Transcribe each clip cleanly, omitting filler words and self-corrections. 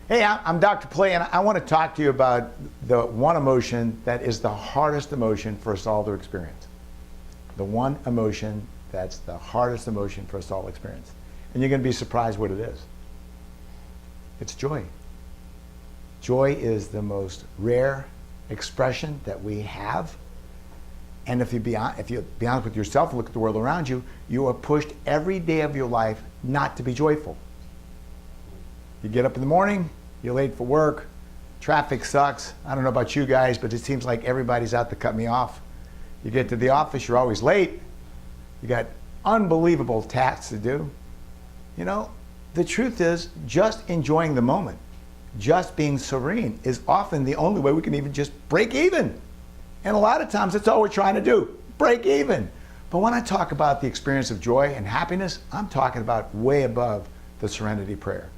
Hey, I'm Dr. Pilet, and I want to talk to you about the one emotion that is the hardest emotion for us all to experience. The one emotion that's the hardest emotion for us all to experience. And you're going to be surprised what it is. It's joy. Joy is the most rare expression that we have. And if you be honest with yourself and look at the world around you, you are pushed every day of your life not to be joyful. You get up in the morning, you're late for work, traffic sucks. I don't know about you guys, but it seems like everybody's out to cut me off. You get to the office, you're always late. You got unbelievable tasks to do. You know, the truth is just enjoying the moment, just being serene is often the only way we can even just break even. And a lot of times that's all we're trying to do, break even. But when I talk about the experience of joy and happiness, I'm talking about way above the Serenity Prayer.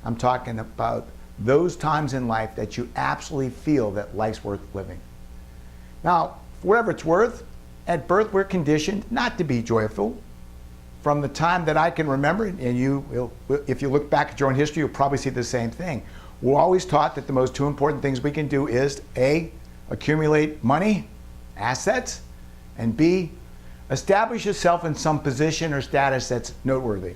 I'm talking about those times in life that you absolutely feel that life's worth living. Now, for whatever it's worth, at birth we're conditioned not to be joyful. From the time that I can remember, and if you look back at your own history, you'll probably see the same thing. We're always taught that the most two important things we can do is A, accumulate money, assets, and B, establish yourself in some position or status that's noteworthy.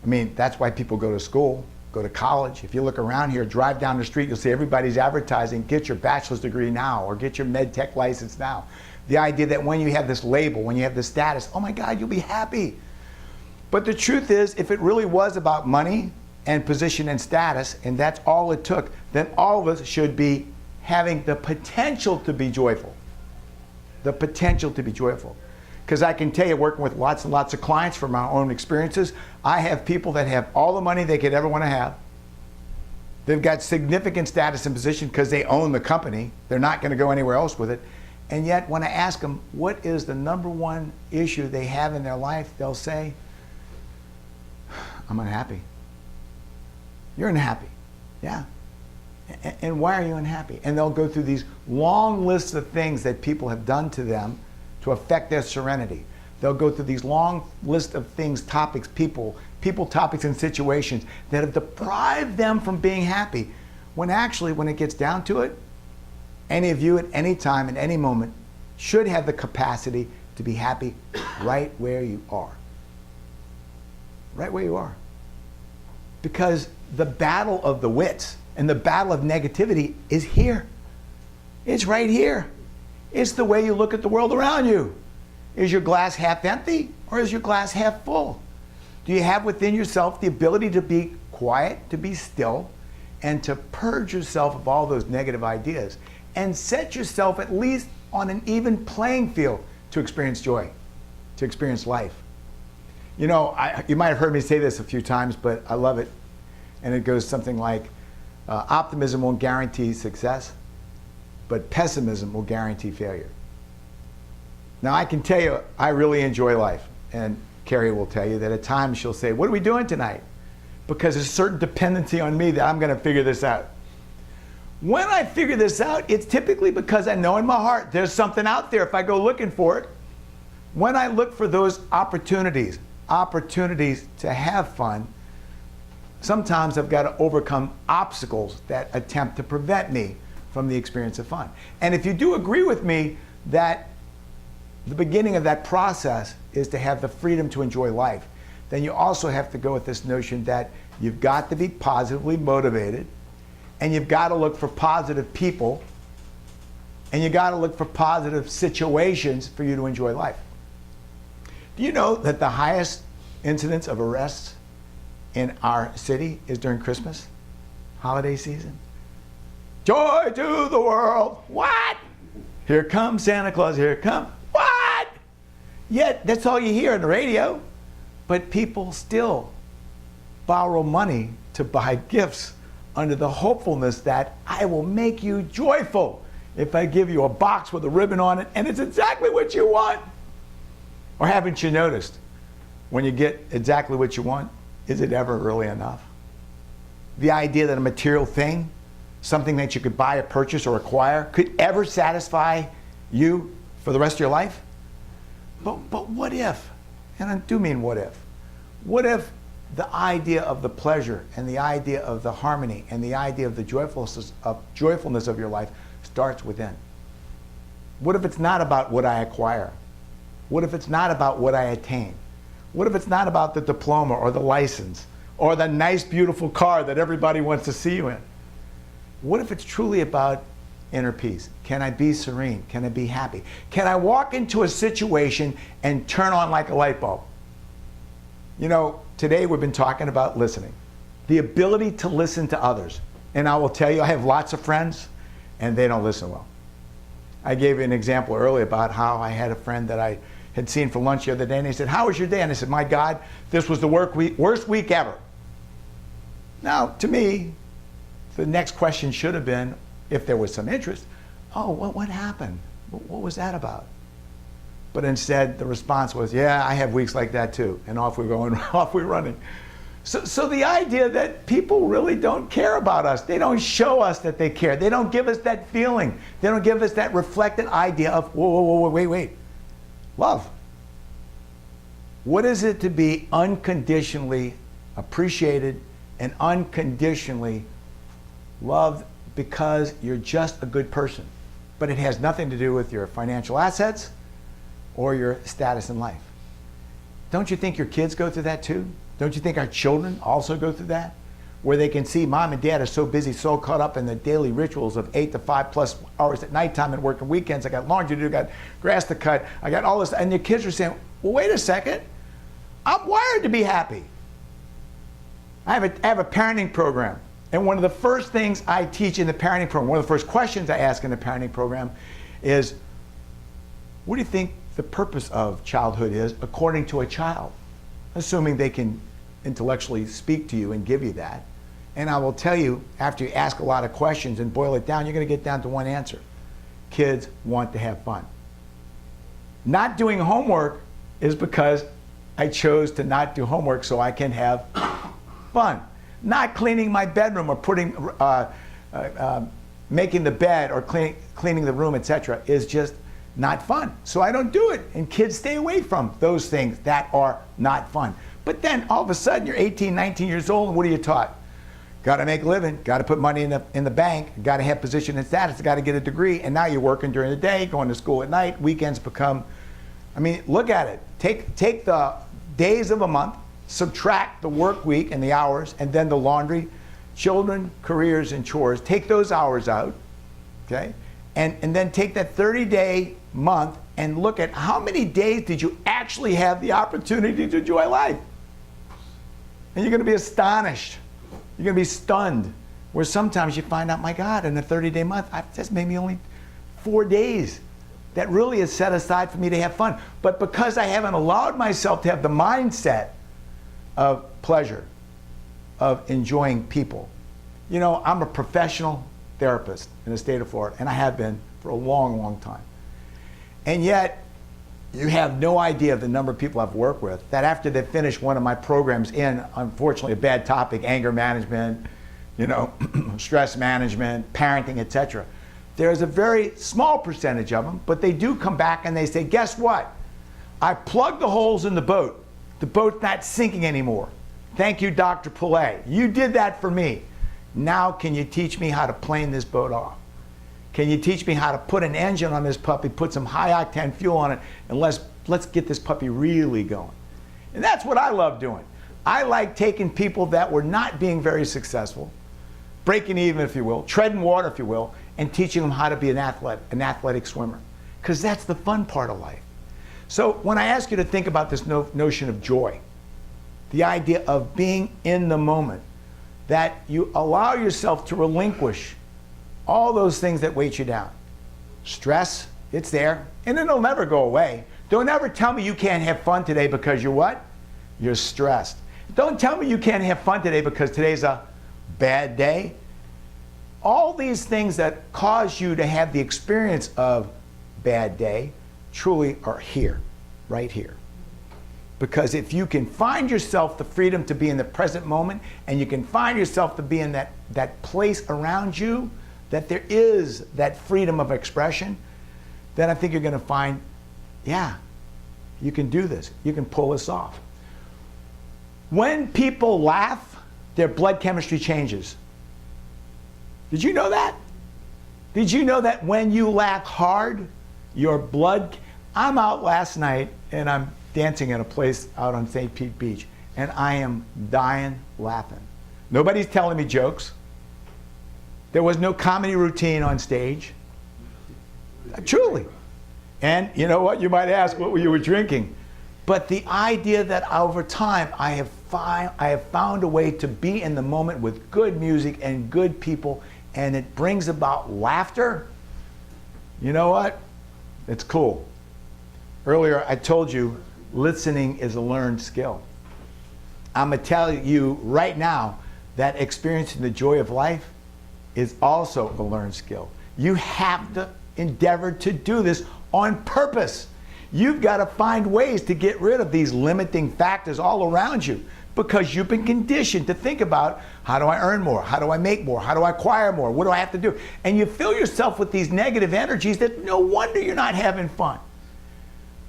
I mean, that's why people go to school, go to college. If you look around here, drive down the street, you'll see everybody's advertising, get your bachelor's degree now, or get your med tech license now. The idea that when you have this label, when you have this status, oh my God, you'll be happy. But the truth is, if it really was about money and position and status, and that's all it took, then all of us should be having the potential to be joyful. The potential to be joyful. Because I can tell you, working with lots and lots of clients from my own experiences, I have people that have all the money they could ever want to have. They've got significant status and position because they own the company. They're not going to go anywhere else with it. And yet, when I ask them what is the number one issue they have in their life, they'll say, I'm unhappy. You're unhappy. Yeah. And why are you unhappy? And they'll go through these long lists of things that people have done to them to affect their serenity. They'll go through these long lists of things, topics, people, topics, and situations that have deprived them from being happy, when actually, when it gets down to it, any of you at any time, at any moment, should have the capacity to be happy right where you are. Right where you are. Because the battle of the wits and the battle of negativity is here. It's right here. It's the way you look at the world around you. Is your glass half empty or is your glass half full? Do you have within yourself the ability to be quiet, to be still, and to purge yourself of all those negative ideas and set yourself at least on an even playing field to experience joy, to experience life? You know, you might have heard me say this a few times, but I love it. And it goes something like, optimism won't guarantee success, but pessimism will guarantee failure. Now, I can tell you, I really enjoy life. And Carrie will tell you that at times she'll say, what are we doing tonight? Because there's a certain dependency on me that I'm going to figure this out. When I figure this out, it's typically because I know in my heart there's something out there if I go looking for it. When I look for those opportunities to have fun, sometimes I've got to overcome obstacles that attempt to prevent me from the experience of fun. And if you do agree with me that the beginning of that process is to have the freedom to enjoy life, then you also have to go with this notion that you've got to be positively motivated, and you've got to look for positive people, and you've got to look for positive situations for you to enjoy life. Do you know that the highest incidence of arrests in our city is during Christmas, holiday season? Joy to the world. What? Here comes Santa Claus, here come. What? Yet, that's all you hear on the radio. But people still borrow money to buy gifts under the hopefulness that I will make you joyful if I give you a box with a ribbon on it and it's exactly what you want. Or haven't you noticed, when you get exactly what you want, is it ever really enough? The idea that a material thing, something that you could buy or purchase or acquire, could ever satisfy you for the rest of your life? But what if, and I do mean what if the idea of the pleasure and the idea of the harmony and the idea of the joyfulness of your life starts within. What if it's not about what I acquire? What if it's not about what I attain? What if it's not about the diploma or the license or the nice, beautiful car that everybody wants to see you in? What if it's truly about inner peace? Can I be serene? Can I be happy? Can I walk into a situation and turn on like a light bulb? You know, today we've been talking about listening, the ability to listen to others. And I will tell you, I have lots of friends and they don't listen well. I gave you an example earlier about how I had a friend that I had seen for lunch the other day, and he said, "How was your day?" And I said, "My God, this was the worst week ever." Now, to me, the next question should have been, if there was some interest, "Oh, what happened? What was that about?" But instead, the response was, "Yeah, I have weeks like that too." And off we're going, off we're running. So the idea that people really don't care about us, they don't show us that they care, they don't give us that feeling, they don't give us that reflected idea of, whoa, wait. Love. What is it to be unconditionally appreciated and unconditionally loved because you're just a good person? But it has nothing to do with your financial assets or your status in life. Don't you think your kids go through that too? Don't you think our children also go through that? Where they can see mom and dad are so busy, so caught up in the daily rituals of 8 to 5 plus hours at nighttime and working weekends. I got laundry to do, I got grass to cut, I got all this. And your kids are saying, "Well, wait a second, I'm wired to be happy." I have a parenting program. And one of the first things I teach in the parenting program, one of the first questions I ask in the parenting program is, what do you think the purpose of childhood is according to a child? Assuming they can intellectually speak to you and give you that. And I will tell you, after you ask a lot of questions and boil it down, you're going to get down to one answer. Kids want to have fun. Not doing homework is because I chose to not do homework so I can have fun. Not cleaning my bedroom or making the bed or cleaning the room, etc., is just not fun. So I don't do it. And kids stay away from those things that are not fun. But then all of a sudden you're 18, 19 years old, and what are you taught? Got to make a living, got to put money in the bank, got to have position and status, got to get a degree, and now you're working during the day, going to school at night, weekends become, I mean, look at it. Take the days of a month, subtract the work week and the hours, and then the laundry, children, careers, and chores. Take those hours out, okay? And then take that 30-day month and look at how many days did you actually have the opportunity to enjoy life. And you're going to be astonished. You're going to be stunned. Where sometimes you find out, my God, in a 30-day month, that's maybe only 4 days that really is set aside for me to have fun. But because I haven't allowed myself to have the mindset of pleasure, of enjoying people. You know, I'm a professional therapist in the state of Florida, and I have been for a long, long time. And yet, you have no idea of the number of people I've worked with that after they finish one of my programs in, unfortunately, a bad topic, anger management, you know, stress management, parenting, etc. There's a very small percentage of them, but they do come back and they say, guess what? I plugged the holes in the boat. The boat's not sinking anymore. Thank you, Dr. Pilet. You did that for me. Now can you teach me how to plane this boat off? Can you teach me how to put an engine on this puppy, put some high-octane fuel on it, and let's get this puppy really going? And that's what I love doing. I like taking people that were not being very successful, breaking even, if you will, treading water, if you will, and teaching them how to be an athletic swimmer. Because that's the fun part of life. So when I ask you to think about this notion of joy, the idea of being in the moment, that you allow yourself to relinquish all those things that weight you down. Stress, it's there, and it'll never go away. Don't ever tell me you can't have fun today because you're what? You're stressed. Don't tell me you can't have fun today because today's a bad day. All these things that cause you to have the experience of bad day truly are here, right here. Because if you can find yourself the freedom to be in the present moment, and you can find yourself to be in that place around you, that there is that freedom of expression, then I think you're going to find, yeah, you can do this. You can pull this off. When people laugh, their blood chemistry changes. Did you know that? Did you know that when you laugh hard, your blood... I'm out last night and I'm dancing at a place out on St. Pete Beach, and I am dying laughing. Nobody's telling me jokes. There was no comedy routine on stage. Truly. And you know what? You might ask what you were drinking. But the idea that over time I have found a way to be in the moment with good music and good people, and it brings about laughter. You know what? It's cool. Earlier I told you listening is a learned skill. I'm going to tell you right now that experiencing the joy of life is also a learned skill. You have to endeavor to do this on purpose. You've got to find ways to get rid of these limiting factors all around you, because you've been conditioned to think about, how do I earn more? How do I make more? How do I acquire more? What do I have to do? And you fill yourself with these negative energies that no wonder you're not having fun.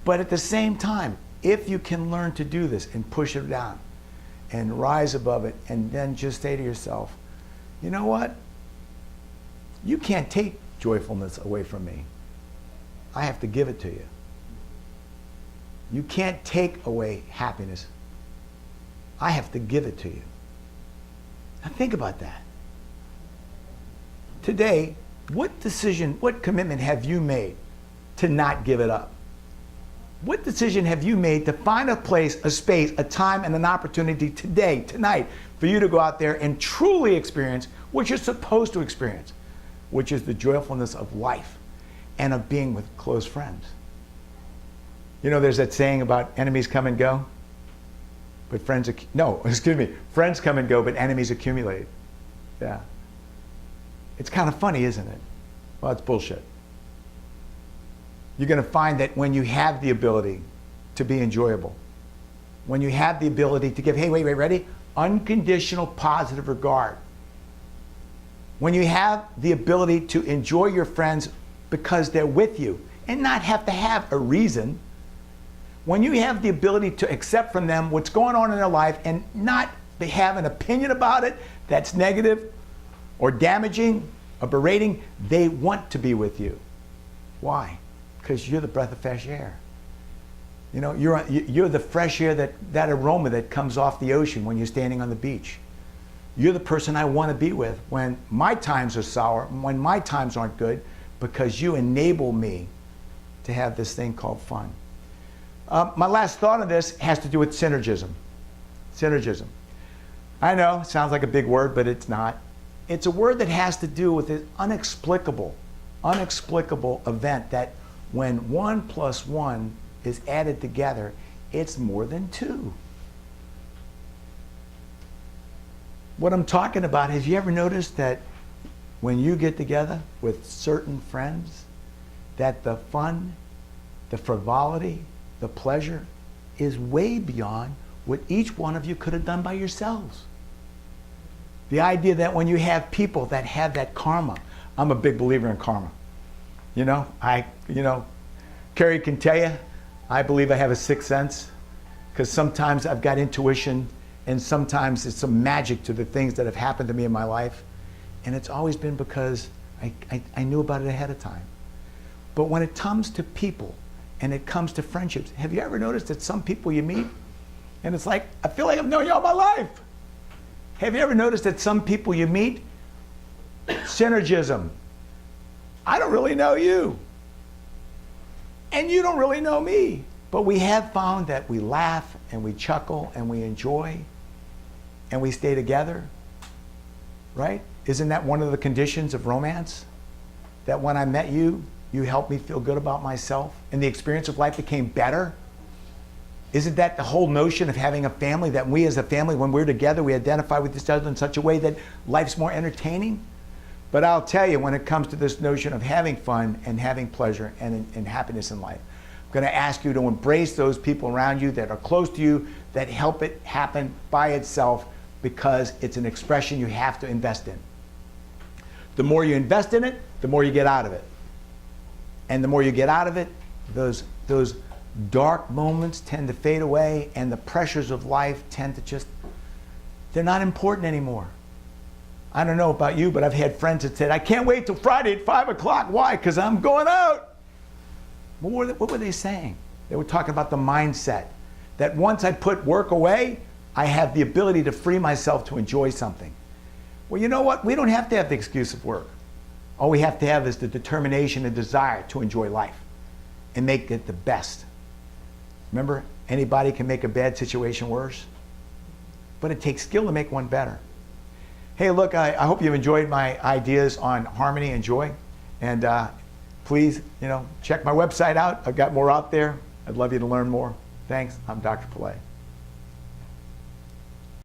But at the same time, if you can learn to do this and push it down and rise above it, and then just say to yourself, you know what? You can't take joyfulness away from me. I have to give it to you. You can't take away happiness. I have to give it to you. Now think about that. Today, what decision, what commitment have you made to not give it up? What decision have you made to find a place, a space, a time, and an opportunity today, tonight, for you to go out there and truly experience what you're supposed to experience, which is the joyfulness of life and of being with close friends? You know, there's that saying about enemies come and go, but friends friends come and go, but enemies accumulate. Yeah. It's kind of funny, isn't it? Well, it's bullshit. You're going to find that when you have the ability to be enjoyable, when you have the ability to give, hey, wait, ready? Unconditional positive regard. When you have the ability to enjoy your friends because they're with you and not have to have a reason. When you have the ability to accept from them what's going on in their life and not have an opinion about it that's negative or damaging or berating, they want to be with you. Why? Because you're the breath of fresh air. You know, you're the fresh air, that aroma that comes off the ocean when you're standing on the beach. You're the person I want to be with when my times are sour, when my times aren't good, because you enable me to have this thing called fun. My last thought on this has to do with synergism. Synergism. I know, it sounds like a big word, but it's not. It's a word that has to do with this inexplicable event that when 1 + 1 is added together, it's more than 2. What I'm talking about, have you ever noticed that when you get together with certain friends, that the fun, the frivolity, the pleasure is way beyond what each one of you could have done by yourselves? The idea that when you have people that have that karma, I'm a big believer in karma. You know, Carrie can tell you, I believe I have a sixth sense, because sometimes I've got intuition and sometimes it's some magic to the things that have happened to me in my life. And it's always been because I knew about it ahead of time. But when it comes to people and it comes to friendships, have you ever noticed that some people you meet and it's like, I feel like I've known you all my life? Have you ever noticed that some people you meet, synergism, I don't really know you, and you don't really know me, but we have found that we laugh and we chuckle and we enjoy and we stay together, right? Isn't that one of the conditions of romance? That when I met you, you helped me feel good about myself and the experience of life became better? Isn't that the whole notion of having a family, that we as a family, when we're together, we identify with each other in such a way that life's more entertaining? But I'll tell you, when it comes to this notion of having fun and having pleasure and happiness in life, I'm going to ask you to embrace those people around you that are close to you, that help it happen by itself, because it's an expression you have to invest in. The more you invest in it, the more you get out of it. And the more you get out of it, those dark moments tend to fade away, and the pressures of life tend to just, they're not important anymore. I don't know about you, but I've had friends that said, I can't wait till Friday at 5 o'clock. Why? Because I'm going out. What were they saying? They were talking about the mindset that once I put work away, I have the ability to free myself to enjoy something. Well, you know what? We don't have to have the excuse of work. All we have to have is the determination and desire to enjoy life and make it the best. Remember, anybody can make a bad situation worse, but it takes skill to make one better. Hey, look, I hope you've enjoyed my ideas on harmony and joy. And please, check my website out. I've got more out there. I'd love you to learn more. Thanks. I'm Dr. Pilet.